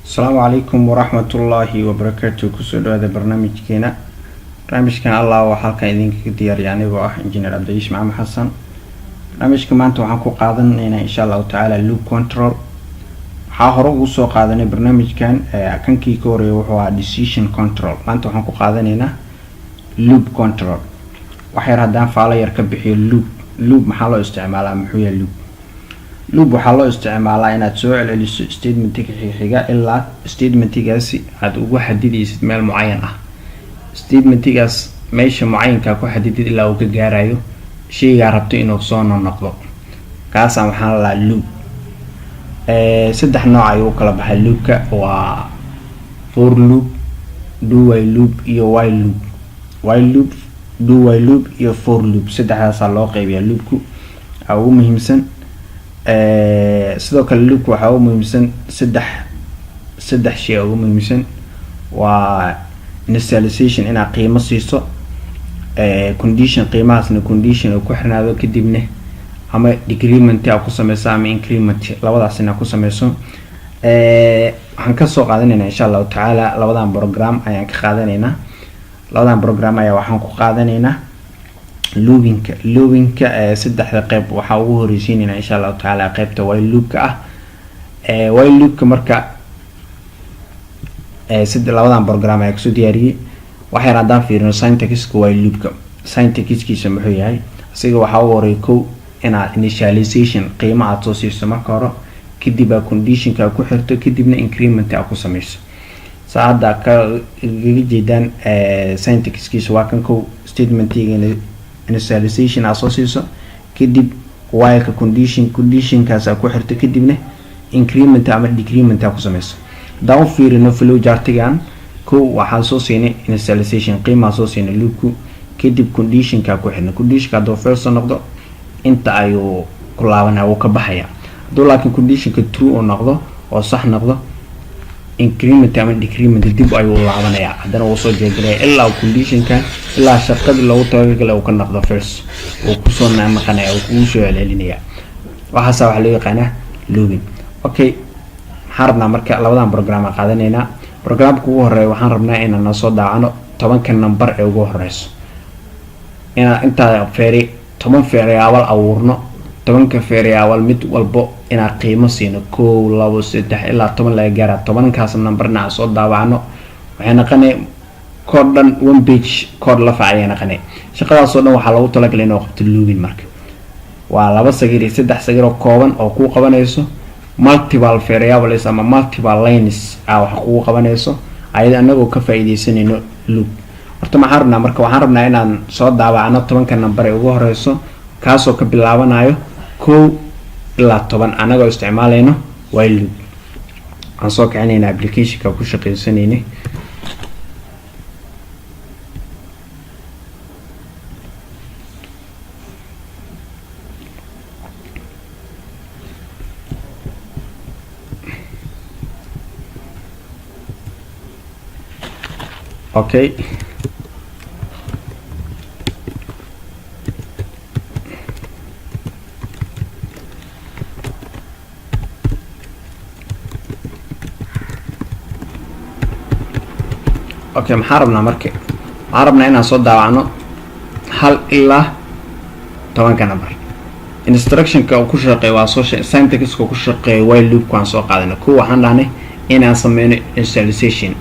السلام عليكم ورحمة الله وبركاته. كسر هذا برنامجنا كان الله وحلقة إذن كدير يعني وأح إنجنير عبد العزيز مع حسن. برنامج كمان توحكوا قاعدين إن شاء الله تعالى لوب كنترول حاهرو وصو قاعدين برنامج كان كي كوري وهو decision control. ما أنتوا حكوا قاعدين هنا لوب كنترول وحير هدان فعلا يركب بحي لوب محله استعماله محوية لوب waxaa loo isticmaalaa inaad soo celiso statementiga xiga ilaa statementigaasi aad ugu xadidaysid meel mucayan ah. Statementigaas meesha mucayanka ku xadidid ilaa uu ka gaarayo sheyga rabto inuu soo noqdo. kaas waxaan la loop saddex nooc ayuu kala baxay loopka waa for loop, do while loop iyo while loop. While loop, do while loop iyo for loop saddexdaas loo qaybiyaa loopku ugu muhiimsan. sidoo kale loopku waxa uu muhiimsan saddex shay ugu muhiimsan waa initialization ina qiimo siiso condition qiimahaasna condition oo ku xirnaado kadibna ama decrement ay ku sameysaa ama increment labadaasina ku sameyso. waxaan ka soo qaadanaynaa insha Allah taala labadan program ayaan ka qaadanaynaa. labadan program ayaa waxaan ku qaadanaynaa loopinka saddexda qayb waxa ugu horeysiinayna insha Allah taala qaybta while loopka ah. while loopka marka saddex labadan program ay ku diyaariyay waxay raadaan fiirino syntaxka while loopka. syntaxkiisa muxuu yahay asiga waxa uu horeey ko ina initialization qiimo aad soo siiso marka hore kadib conditionka ku xirto kadibna increment aad ku sameyso. saada ka jeedaan syntaxkiisa waa kan ko statementiga initialization association kadib while condition kaas ku xirto kadibna increment ama decrement ku sameyso. daaw fiirino flow chartigan ko waxa soo siinay initialization qiimo soo siinay loopku kadib condition ka ku xirno condition ka doo first noqdo inta ayuu ku laabanaa uu ka baxaya. doo laakiin condition ka true oo noqdo oo sax noqdo increment ama decrement dib ayuu laabanaya hadana uu soo jeegalay ilaa condition ka ilaa shaqada loogu talagalay uu ka noqdo first oo ku soo naqanaya oo ku soo celinaya. waxa waxa loo yaqaanaa looping. okay harna marka labadan program qaadanayna programka ugu horeeyo waxaan rabnaa inaan soo daacano 10 number ee ugu horeyso inta feeri 10 variable abuurno 10 variable mid walbo ina qiimo siino 1 2 3 ilaa 10 laga gaaro 10 kaas numberna soo daawacno waxay naqanay code dhan one page code la faacay naqanay. shaqadaas oo dhan waxa lagu talagalay inuu qabto looping marka waa laba sagir iyo saddex sagir oo kooban oo ku qabanayso multiple variables ama multiple lines wax ku qabanayso ayada anagoo ka faa'iideysanayno loop. horta ma harna marka waxaan rabnaa inaan soo daawacno 10 number ee ugu horeyso kaasoo ka bilaabanayo 1 ilaa 10 anagoo isticmaalayno while loop. aan soo kacinayna application-ka ku shaqeysanayna okay. okay maxaa rabnaa marka waxaan rabnaa inaan soo daawacno 1 ilaa 10 number. instructionka uu ku shaqeeyo waa soo syntaxka ku shaqeeyo while loopku aan soo qaadano ko waxaan dhahnay inaan sameeyno initialization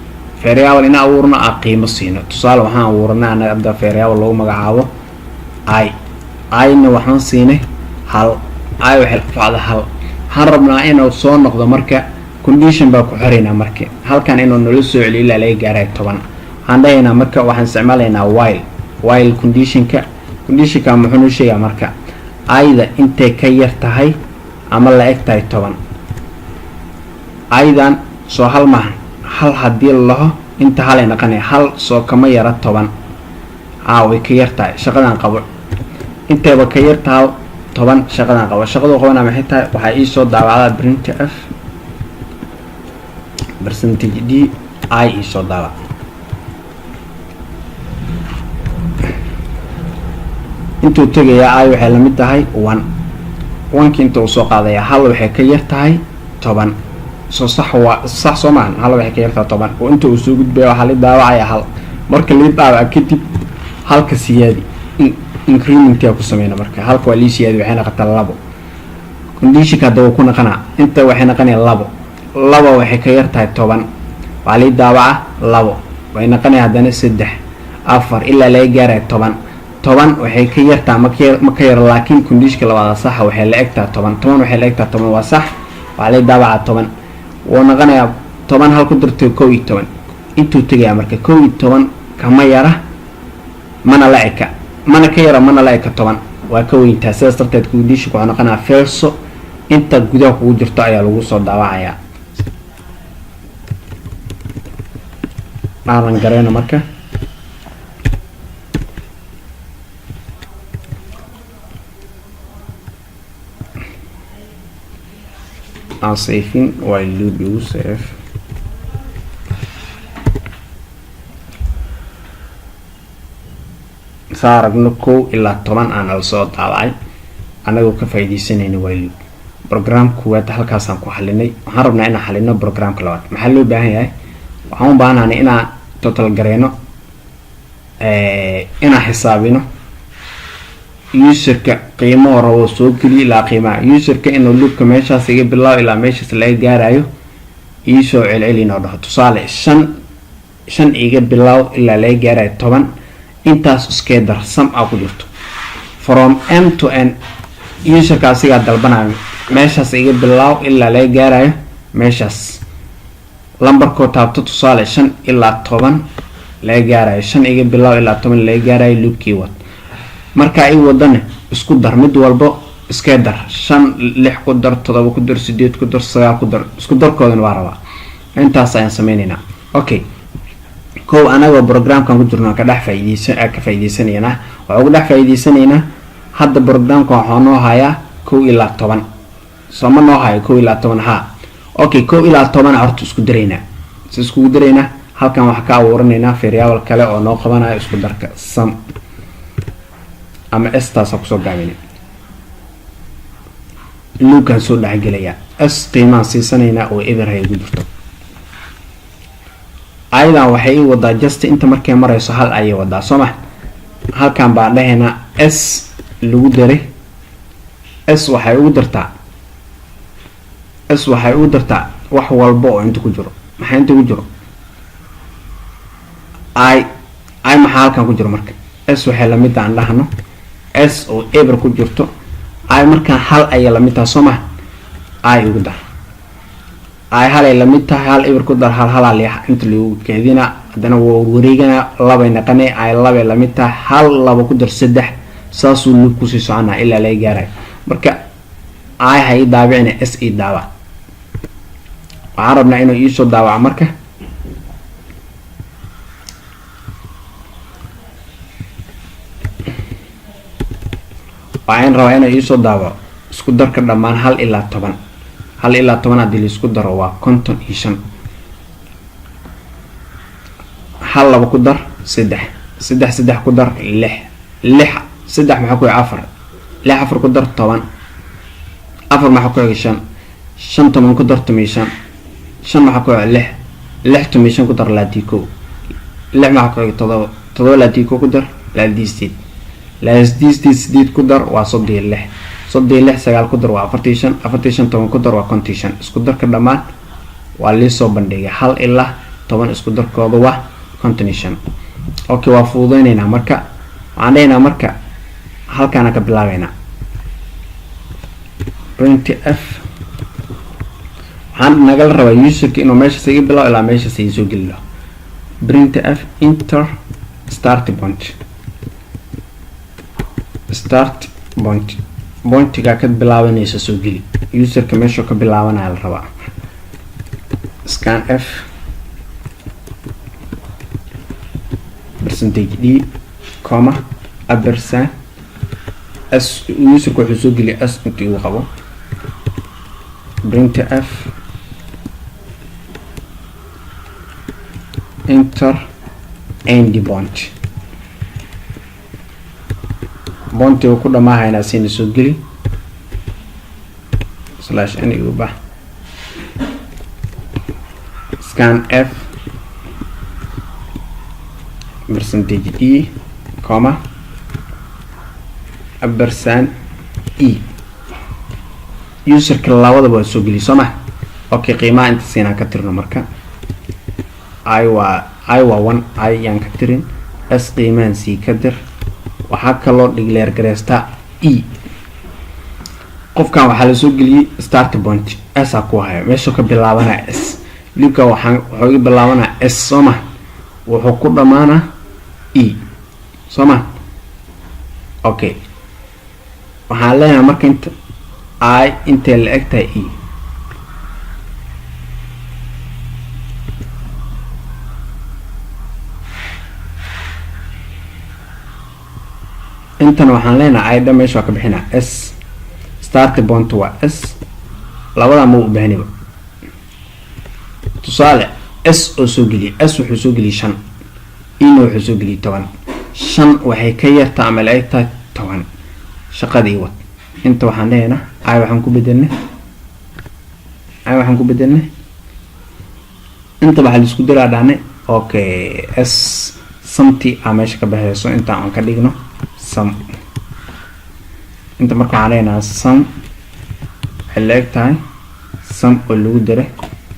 variable ina abuurno qiimo siino. tusaale waxaan abuurnaa anaga variable lagu magacaabo i na waxaan siinay hal i waxay faacada hal. waxaan rabnaa inuu soo noqdo marka condition baa ku xirina marka halkan inuu nala soo celiyo ilaa laga gaaray 10. waxaan dhahaynaa marka waxaan isticmaalaynaa while conditionka muxuu sheegaa marka ayda intee ka yar tahay ama la eg tahay 10 aydan soo hal ma hal hadii laho inta hal ay naqanay hal soo kama yara 10 way ka yar tahay shaqadan qabo inteeba ka yar tahay 10 shaqadan qabo shaqadu qabana maxay tahay waxa ii soo daawacdaa printf percentage d I soo daawac. intuu tagaya ay waxay la mid tahay 1 inta uu soo qaadaya hal waxay ka yar tahay 10 soo sax soo maahan hal waxay ka yartaa 10 oo inta uu soo gudbayo waxa la daawacaya hal marka la daawac kadib halka siyaadi increment ku sameeyna marka halka waa li siyaadi waxay noqotaa 2 condition ka dawo ku naqana inta waxay noqonayaan 2 waxay ka yartaa 10 waa la daawaca 2 way noqonayaan hadana 3 4 ilaa la gaaray 10 waxay ka yartaa ma ka yar laakiin condition labaad sax waxay la egtaa 10 waxay la egtaa 10 waa sax waa la daawaca 10 oo noqonaya 10 hal ku dartay 11 intuu tagay marka 11 kama yara mana la eka mana ka yara mana la eka 10 waa ka weyntaa sidaas darteed condition ku noqonaa falso inta gudaha ku jirto ayaa lagu soo daawacaya aan gareeno marka aan saving while loop you save saaragno 1 ilaa 10 aan la soo daawacay anagoo ka faa'iideysanayna while loop programku waa halkaas aan ku xalinay waxaan rabnaa inaan xalino programka labaad maxaa loo baahan yahay waxaan u baahanahay inaan total gareeno inaan xisaabino userka qiimo hore oo soo geli ilaa qiimaha userka inuu loopka meeshaas iga bilaabo ilaa meeshaas laga gaarayo isoo celcelino dhaho tusaale 5 iga bilaabo ilaa laga gaarayo 10 intaas iska dar sum ku jirto from m to n userka asiga dalbanayo meeshaas iga bilaabo ilaa laga gaarayo meeshaas lambar ko taabto tusaale 5 ilaa 10 laga gaarayo 5 iga bilaabo ilaa 10 laga gaarayo loopkii wad marka ay wadana isku dar mid walbo iska dar 5 6 ku dar 7 ku dar 8 ku dar 9 ku dar isku darkoodana waa rabaa intaas ayaan sameeynaa okay koow anaga programkan ku jirno ka faa'iideysanayna waxa ugu faa'iideysanayna hadda programka waxa noo haya 1 ilaa 10 sama noo haya 1 ilaa 10 ha okay 1 ilaa 10 horta isku darayna halkan waxa ka abuuranayna variable kale oo noo qabanayo isku darka sum ama estas ku soo gaabinay luukan soo dhaxgalaya s qiimaha siisanayna oo ever hay ugu jirto aydan waxay wada just inta markay marayso hal ay wada Soomaa halkan baa dhaheena s lagu daray s waxay ugu dartaa wax walba oo inta ku jiro maxay inta ku jiro ay maxaa halkan ku jiro marka s waxay la mid aan dhahno s oo ever ku jirto ay markaan hal ay la mid tahay Soomaa ay ugu dar ay hal ay la mid tahay hal ever ku dar hal leeyahay inta lagu keedina hadana wareegana laba naqane ay laba la mid tahay hal laba ku dar 3 saasuu loop ku sii soconaa ilaa la gaaray marka ay hay daabicina s i daawa waxaan rabnaa inuu ii soo daawaco marka waxaan rabaa inuu ii soo daawaco isku darka dhammaan 1 ilaa 10 1 ilaa 10 hadii la isku daro waa 55 hal laba ku dar 3 3 ku dar 6 3 maxaa ku 4 6 ku dar 10 4 maxaa ku 5 5 10 ku dar 5 5 maxaa ku 6 6 5 ku dar 2 6 maxaa ku 7 7 2 ku dar 2 8 ku dar waa 36 9 ku dar waa 45 45 10 ku dar waa 55 isku darka dhamaan waa la soo bandhigay 1 ilaa 10 isku darkooda waa 55 okay waa fududeynayna marka aanayna marka halkaan ka bilaabayna printf waxaan naga rabaa userka inuu meesha sii bilaabo ilaa meesha sii soo geliyo printf enter start point ga ka bilaabanaysa soo geli userka meesha ka bilaabanaya la rabaa scanf %d comma ampersand s userka wuxuu soo geli s intii uu qabo printf enter end point uu ku dhamaahayna siin soo geli /n uba scan f percentage e comma percent e userka labadaba waa soo geli soo ma okay qiimaha inta siinaan ka tirno marka I waa 1 I yaan ka tirin s qiimahan sii ka dir waxaa kaloo declare gareystaa e qofkan waxaa la soo geliyay start point s ku hayo meesha ka bilaabana s libka wuxuu ka bilaabana s soo ma wuxuu ku dhamaana e soo ma okay waxaan leenahay marka inta I intee la egtahay e intana waxaan leenahay ida meesha ka bixina s start point waa s labada ma u baahniba tusaale s oo soo geliya s wuxuu soo geliyay 5 ina wuxuu soo geliyay 10 5 waxay ka yartaa ama la egtahay 10 shaqadii wad inta waxaan leenahay ay waxaan ku bedelnay inta waxa la isku diraa dhaane okay s something meesha ka baxayso inta aan ka dhigno sum inta marka waxaan leenahay sum select time sum oo lagu diray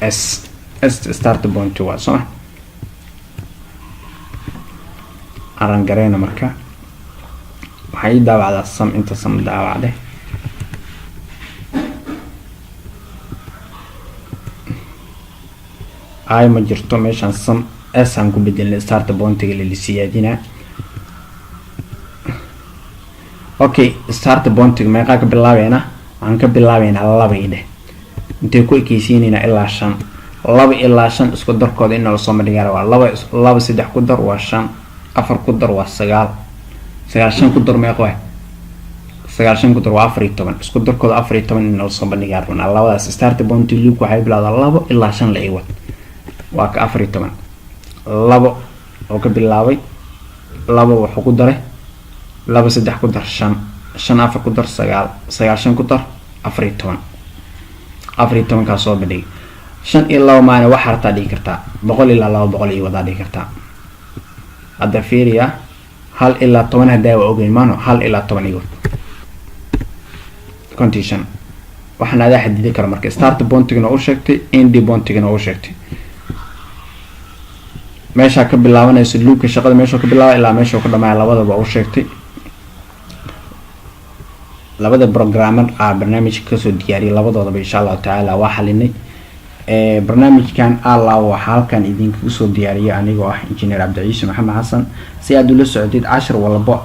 s start point waa soo aran gareena marka waxay daawacdaa sum inta sum daawacday ay ma jirto meeshan sum s aan ku bedelnay start point-ga la siyaadina okay start point-ga meeqa ka bilaabeena aan ka bilaabeena 2 idhe intee ku ekeysiinayna ilaa 5 2 ilaa 5 isku darkooda in la soo madhigaaro waa 2 3 ku dar waa 5 4 ku dar waa 9 9 ku dar meeqa waa 9 ku dar waa 14 isku darkooda 14 in la soo madhigaaro labadaas start point-ga ku waxay bilaawdaa 2 ilaa 5 la iwad waa ka 14 labo oo ka bilaabay labo wuxuu ku daray labo 3 ku dar 5 5 4 ku dar 9 9 ku dar 14 ka soo badhig 5 ilaa maana wax harta dhigi kartaa 100 ilaa 200 iyo wada dhigi kartaa hadda fiiriya 1 ilaa 10 hadaa waa ogeyn maano 1 ilaa 10 iyo condition waxaan aad xadidi karo marka start point-gana oo sheegtay end point-gana oo sheegtay meesha ka bilaabanayso loopka shaqada meesha ka bilaabo ilaa meesha ka dhamaay labadaba oo sheegtay labada programmer barnaamijka ka soo diyaariyay labadoodaba insha Allah taala waa xalinay barnaamijkan Allah waxa halkan idinku soo diyaariyay anigoo ah engineer Abdiciise Maxamed Xasan si aad ula socodid 10 walba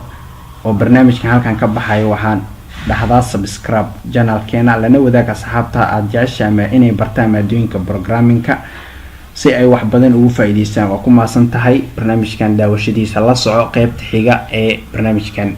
oo barnaamijkan halkan ka baxayo waxaan dhaxdaa subscribe channel-keena lana wadaag asxaabta aad jeceshahay inay bartaan maadooyinka programming-ka si ay wax badan ugu faa'iideystaan waa ku maasan tahay barnaamijkan daawashadiisa la soco qaybta xiga ee barnaamijkan